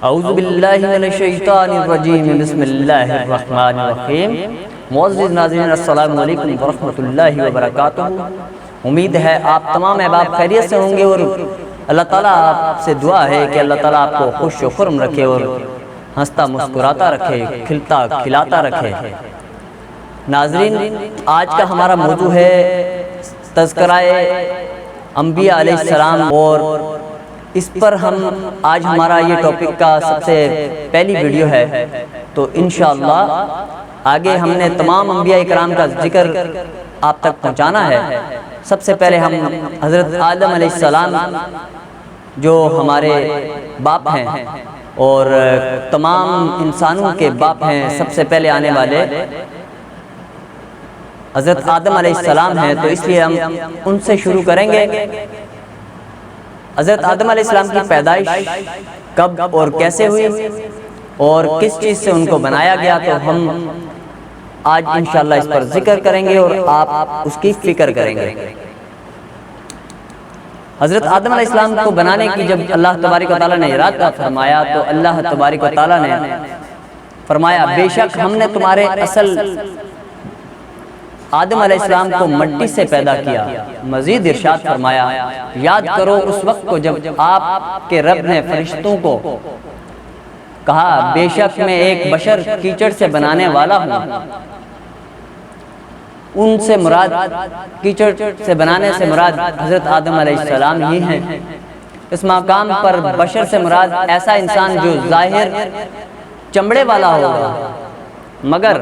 اعوذ باللہ من الشیطان الرجیم بسم اللہ الرحمن الرحیم۔ معزز ناظرین السلام علیکم ورحمۃ اللہ وبرکاتہ۔ امید ہے آپ تمام احباب خیریت سے ہوں گے اور اللہ تعالیٰ آپ سے دعا ہے کہ اللہ تعالیٰ آپ کو خوش و خرم رکھے اور ہنستا مسکراتا رکھے، کھلتا کھلاتا رکھے۔ ناظرین، آج کا ہمارا موضوع ہے تذکرہ انبیاء علیہ السلام، اور اس پر آج ہمارا یہ ٹاپک کا سب سے پہلی ویڈیو ہے۔ تو انشاءاللہ آگے ہم نے تمام انبیاء کرام کا ذکر آپ تک پہنچانا ہے۔ سب سے پہلے ہم حضرت آدم علیہ السلام جو ہمارے باپ ہیں اور تمام انسانوں کے باپ ہیں، سب سے پہلے آنے والے حضرت آدم علیہ السلام ہیں، تو اس لیے ہم ان سے شروع کریں گے۔ حضرت آدم علیہ السلام کی پیدائش کب اور کیسے ہوئی اور کس چیز سے ان کو بنایا گیا، تو ہم آج انشاءاللہ اس پر ذکر کریں گے اور آپ اس کی فکر کریں گے۔ حضرت آدم علیہ السلام کو بنانے کی جب اللہ تبارک و تعالیٰ نے ارادہ فرمایا تو اللہ تبارک و تعالیٰ نے فرمایا، بے شک ہم نے تمہارے اصل آدم علیہ السلام کو مٹی سے پیدا کیا۔ مزید ارشاد فرمایا، یاد کرو اس وقت کو جب آپ کے رب نے فرشتوں کو کہا، بے شک میں ایک بشر کیچڑ سے بنانے والا ہوں۔ ان سے مراد، کیچڑ سے بنانے سے مراد حضرت آدم علیہ السلام ہی ہیں۔ اس مقام پر بشر سے مراد ایسا انسان جو ظاہر چمڑے والا ہوگا مگر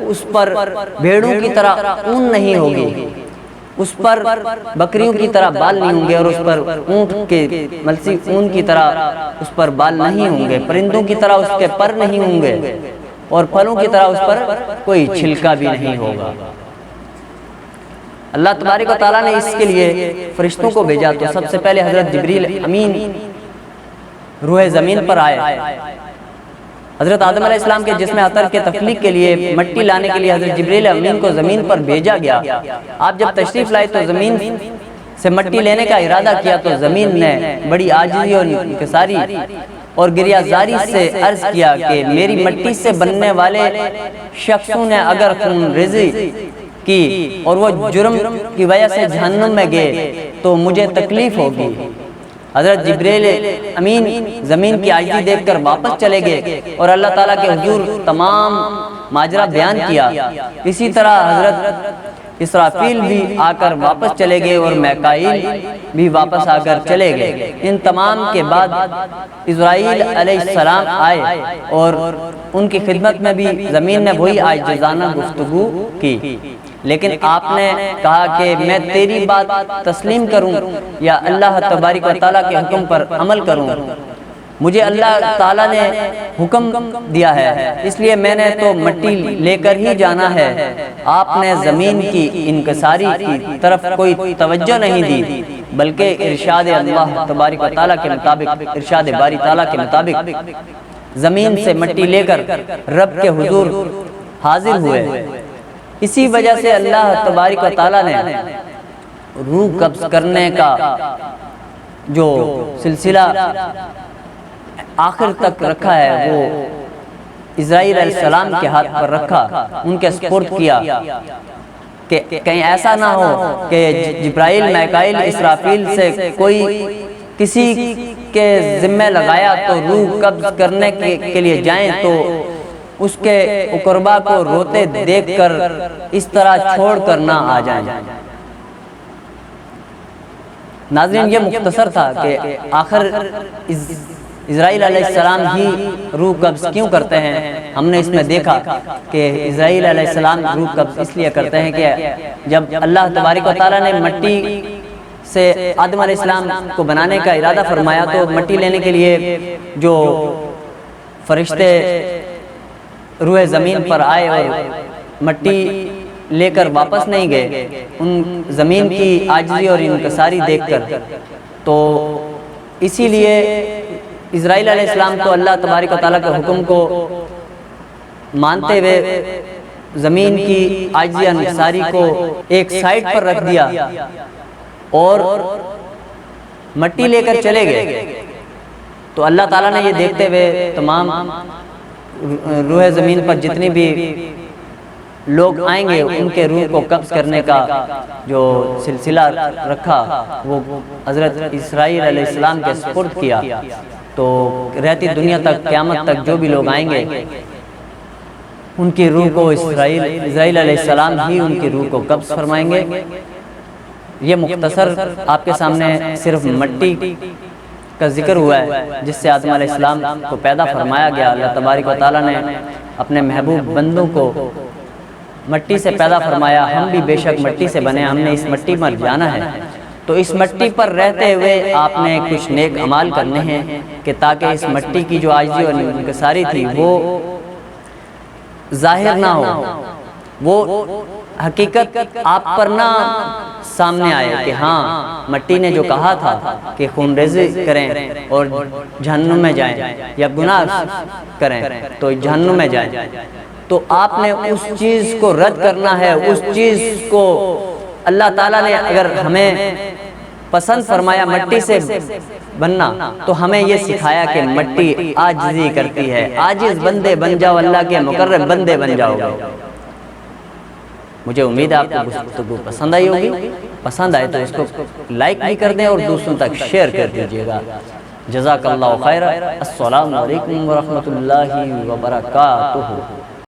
اس پر بھیڑوں کی طرح اون نہیں ہوگی، اس پر بکریوں کی طرح بال نہیں ہوں گے، اور اس پر اونٹ کے ملسی اون کی طرح اس پر بال نہیں ہوں گے، پرندوں کی طرح اس کے پر نہیں ہوں گے، اور پھلوں کی طرح اس پر کوئی چھلکا بھی نہیں ہوگا۔ اللہ تبارک و تعالیٰ نے اس کے لیے فرشتوں کو بھیجا، تو سب سے پہلے حضرت جبریل امین روح زمین پر آئے۔ حضرت آدم علیہ السلام کے جسم اطہر کے تخلیق کے لیے مٹی لانے کے لیے حضرت جبریل امین کو زمین پر بھیجا گیا۔ آپ جب تشریف لائے تو زمین سے مٹی لینے کا ارادہ کیا، تو زمین نے بڑی عاجزی اور انکساری اور گریہ زاری سے عرض کیا کہ میری مٹی سے بننے والے شخصوں نے اگر خون ریزی کی اور وہ جرم کی وجہ سے جہنم میں گئے تو مجھے تکلیف ہوگی۔ حضرت جبریل امین زمین کی عاجزی دیکھ کر واپس چلے گئے اور اللہ تعالیٰ کے حضور تمام ماجرا بیان کیا۔ اسی طرح حضرت اسرافیل بھی آ کر واپس چلے گئے اور میکائیل بھی واپس آ کر چلے گئے۔ ان تمام کے بعد اسرائیل علیہ السلام آئے اور ان کی خدمت میں بھی زمین نے وہی عاجزانہ گفتگو کی، لیکن آپ نے کہا کہ میں تیری بات تسلیم کروں یا اللہ تبارک و تعالیٰ کے حکم پر عمل کروں؟ مجھے اللہ تعالیٰ نے حکم دیا ہے، اس لیے میں نے تو مٹی لے کر ہی جانا ہے۔ آپ نے زمین کی انکساری کی طرف کوئی توجہ نہیں دی، بلکہ ارشاد اللہ تبارک و تعالیٰ کے مطابق، ارشاد باری تعالیٰ کے مطابق زمین سے مٹی لے کر رب کے حضور حاضر ہوئے۔ اسی وجہ سے اللہ تبارک و تعالیٰ نے روح قبض کرنے کا جو سلسلہ آخر تک رکھا ہے وہ اسرائیل علیہ السلام کے ہاتھ پر رکھا، ان کے سپرد کیا کہ کہیں ایسا نہ ہو کہ جبرائیل، میکائیل، اسرافیل سے کوئی کسی کے ذمہ لگایا تو روح قبض کرنے کے لیے جائیں تو اس کے اقربا کو روتے دیکھ کر اس طرح چھوڑ کر نہ آ جائیں۔ ناظرین، یہ مختصر تھا کہ آخر اسرائیل علیہ السلام ہی روح قبض کیوں کرتے ہیں۔ ہم نے اس میں دیکھا کہ اسرائیل علیہ السلام روح قبض اس لیے کرتے ہیں کہ جب اللہ تبارک و تعالیٰ نے مٹی سے آدم علیہ السلام کو بنانے کا ارادہ فرمایا تو مٹی لینے کے لیے جو فرشتے روح زمین پر آئے اور مٹی لے کر واپس نہیں گئے، ان زمین کی عاجزی اور انکساری دیکھ کر، تو اسی لیے اسرائیل علیہ السلام تو اللہ تبارک و تعالیٰ کے حکم کو مانتے ہوئے زمین کی عاجزی اور انکساری کو ایک سائٹ پر رکھ دیا اور مٹی لے کر چلے گئے۔ تو اللہ تعالیٰ نے یہ دیکھتے ہوئے تمام روح زمین پر جتنی بھی لوگ آئیں گے ان کے روح کو قبض کرنے کا جو سلسلہ رکھا وہ حضرت اسرائیل علیہ السلام کے سپرد کیا. تو رہتی دنیا تک قیامت تک جو بھی لوگ آئیں گے ان کی روح کو اسرائیل علیہ السلام ہی ان کی روح کو قبض فرمائیں گے. یہ مختصر آپ کے سامنے صرف مٹی کا ذکر ہوا ہے جس سے آدم علیہ السلام کو پیدا فرمایا گیا. اللہ تبارک و تعالیٰ نے اپنے محبوب بندوں کو مٹی سے پیدا فرمایا. ہم بھی بے شک مٹی سے بنے, ہم نے اس مٹی پر جانا ہے. تو اس مٹی پر رہتے ہوئے آپ نے کچھ نیک اعمال کرنے ہیں کہ تاکہ اس مٹی کی جو عاجزی اور انکساری تھی وہ ظاہر نہ ہو, وہ حقیقت آپ پر نہ سامنے آئے کہ ہاں مٹی نے جو کہا تھا کہ خون ریزی کریں اور جہنم میں جائیں یا گناہ کریں تو جہنم میں جائیں. تو آپ نے اس چیز کو رد کرنا ہے. اس چیز کو اللہ تعالیٰ نے اگر ہمیں پسند فرمایا مٹی سے بننا تو ہمیں یہ سکھایا کہ مٹی عاجزی کرتی ہے. عاجز بندے بن جاؤ, اللہ کے مقرب بندے بن جاؤ گے. مجھے امید ہے آپ کو گفتگو پسند آئی ہوگی. پسند آئے تو اس کو لائک بھی کر دیں اور دوسروں تک شیئر کر دیجیے گا. جزاک اللہ خیر. السلام علیکم ورحمۃ اللہ وبرکاتہ.